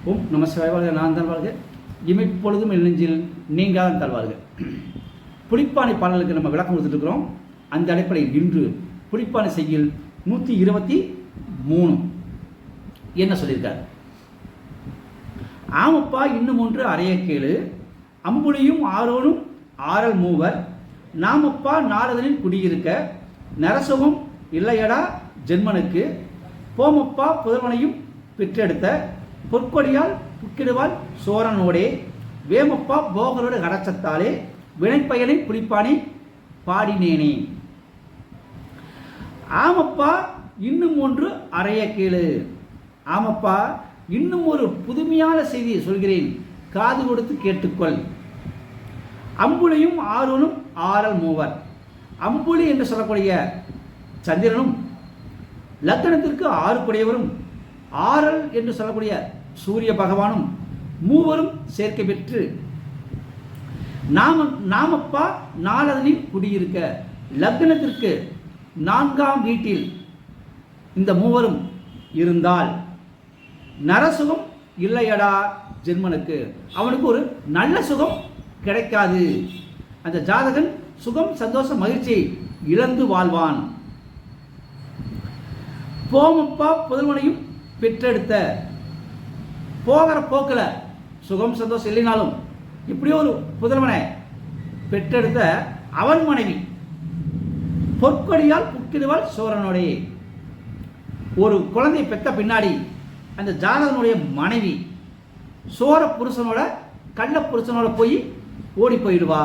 ஓம் நம சிவாய வாழ்க. நான் தான் வாழ்க. இமைப்பொழுதும் நெஞ்சில் நீங்காத தல்வாழ்க. புலிப்பானை பாடலுக்கு நம்ம விளக்கம் கொடுத்துருக்கிறோம். அந்த அடிப்படையில் இன்று புலிப்பானை செய்யுள் 123 என்ன சொல்லியிருக்காரு? ஆமப்பா இன்னும் ஒன்று அறைய கேளு, அம்புலியும் ஆரோனும் ஆரல் மூவர், நாமப்பா நாரதனில் குடியிருக்க, நரசுகம் இல்லையடா ஜென்மனுக்கு, போமப்பா புதல்வனையும் பெற்றெடுத்த, பொற்கொடியால் புக்கிடுவாள் சோரனோடே, வேமப்பா போகரோட கடச்சத்தாலே, வினைப்பயனை புலிப்பானை பாடினேனே. ஆமப்பா இன்னும் ஒன்று அறைய கேளு. ஆமப்பா இன்னும் ஒரு புதுமையான செய்தியை சொல்கிறேன், காது கொடுத்து கேட்டுக்கொள். அம்புலியும் ஆரோனும் ஆரல் மூவர். அம்புலி என்று சொல்லக்கூடிய சந்திரனும், லக்னத்திற்கு 6 குடையவரும், ஆரல் என்று சொல்லக்கூடிய சூரிய பகவானும் மூவரும் சேர்க்கை பெற்று நாமப்பா நாரதனில் குடியிருக்க, லக்னத்திற்கு 4ஆம் வீட்டில் இந்த மூவரும் இருந்தால் நரசுகம் இல்லையடா ஜென்மனுக்கு, அவனுக்கு ஒரு நல்ல சுகம் கிடைக்காது. அந்த ஜாதகன் சுகம் சந்தோஷம் மகிழ்ச்சியை இழந்து வாழ்வான். போமப்பா புதல்வனையும் பெற்றெடுத்த, போகிற போக்கில் சுகம் சந்தோஷம் இல்லைனாலும் இப்படியோ ஒரு புதல்வனை பெற்றெடுத்த அவன் மனைவி பொற்கொடியால் புக்கிடுவாள் சோரனோடே. ஒரு குழந்தை பெற்ற பின்னாடி அந்த ஜாதகனுடைய மனைவி சோர புருஷனோட கள்ள புருஷனோட போய் ஓடி போயிடுவா,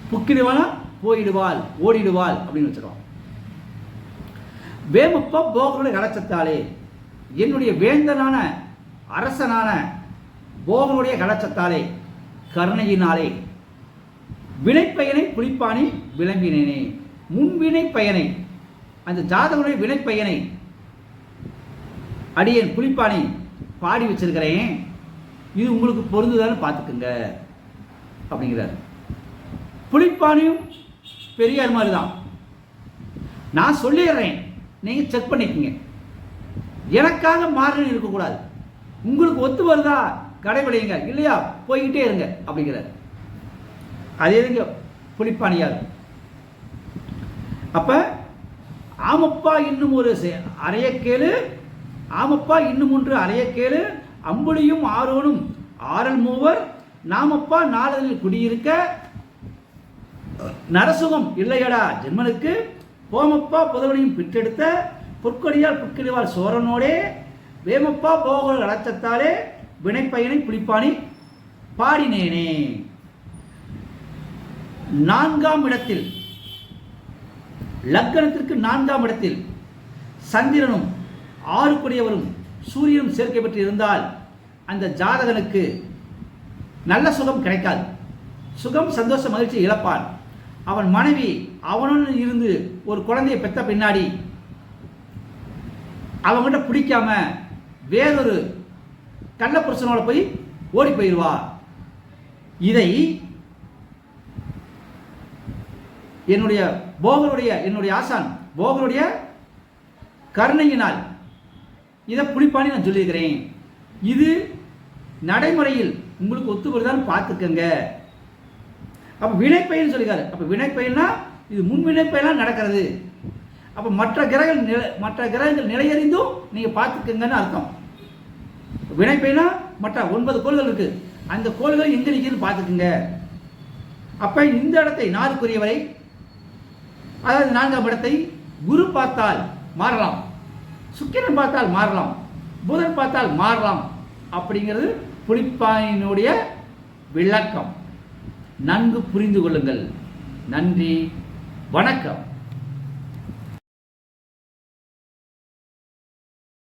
புக்கிடுவானா போயிடுவாள், ஓடிடுவாள் அப்படின்னு வச்சிருவான். வேமப்பா போகருடைய கடச்சத்தாலே, என்னுடைய வேந்தனான அரசனான போகனுடைய கடச்சத்தாலே கருணையினாலே வினைப்பயனை புலிப்பானை விளம்பினேனே. முன்வினை பயனை, அந்த ஜாதகனுடைய வினைப்பயனை அடியேன் புலிப்பானை பாடி வச்சிருக்கிறேன், இது உங்களுக்கு பொருந்துதான்னு பார்த்துக்குங்க அப்படிங்கிறார். புலிப்பானையும் பெரியார் மாதிரி தான். நான் சொல்லிடுறேன், நீங்கள் செக் பண்ணிக்கங்க. எனக்காக மாறணும் இருக்கக்கூடாது. உங்களுக்கு ஒத்து வருதா கடைபிடிங்க, இல்லையா போய்கிட்டே இருங்க அப்படிங்கிறார். அதே இதுங்க புலிப்பானியார். அப்ப ஆமப்பா இன்னும் ஒரு அறைய கேளு, ஆமப்பா இன்னும் ஒன்று அறைய கேளு, அம்புலியும் ஆரோனும் ஆரல் மூவர், நாமப்பா நாரதனில் குடியிருக்க, நரசுகம் இல்லையடா ஜென்மனுக்கு, போமப்பா புதல்வனையும் பெற்றெடுத்த, பொற்கொடியால் புக்கிடுவாள் சோரனோடே, வேமப்பா போகல் அடச்சத்தாலே வினைப்பயனை புலிப்பானை பாடினேனே. 4ஆம் இடத்தில், லக்னத்திற்கு 4ஆம் இடத்தில் சந்திரனும் 6 குடையவரும் சூரியனும் சேர்க்கை பெற்று இருந்தால் அந்த ஜாதகனுக்கு நல்ல சுகம் கிடைக்காது. சுகம் சந்தோஷ மகிழ்ச்சி இழப்பான். அவன் மனைவி அவனுடன் இருந்து ஒரு குழந்தையை பெற்ற பின்னாடி அவங்கிட்ட பிடிக்காம வேறொரு கள்ள புருஷனோட போய் ஓடி போயிடுவா. இதை என்னுடைய ஆசான் போகருடைய கருணையினால் இதை புலிப்பானி நான் சொல்லியிருக்கிறேன். இது நடைமுறையில் உங்களுக்கு ஒத்து வருதான்னு பார்த்துக்கங்க. அப்போ வினைப்பயன் சொல்லிக்காரு. அப்போ வினைப்பயன்னா இது முன்வினைப்பயனாக நடக்கிறது. அப்போ மற்ற கிரகங்கள் நிலையறிந்தும் நீங்கள் பார்த்துக்கங்கன்னு அர்த்தம். வினைப்பயனா மற்ற 9 கோள்கள் இருக்கு, அந்த கோள்கள் எங்க நிற்குதுன்னு பார்த்துக்குங்க. அப்போ இந்த இடத்தை நாளுக்குரியவரை, அதாவது 4ஆம் இடத்தை குரு பார்த்தால் மாறலாம், சுக்கிரன் பார்த்தால் மாறலாம், புதன் பார்த்தால் மாறலாம் அப்படிங்கிறது புலிப்பானினுடைய விளக்கம். நன்கு புரிந்து கொள்ளுங்கள். நன்றி, வணக்கம்.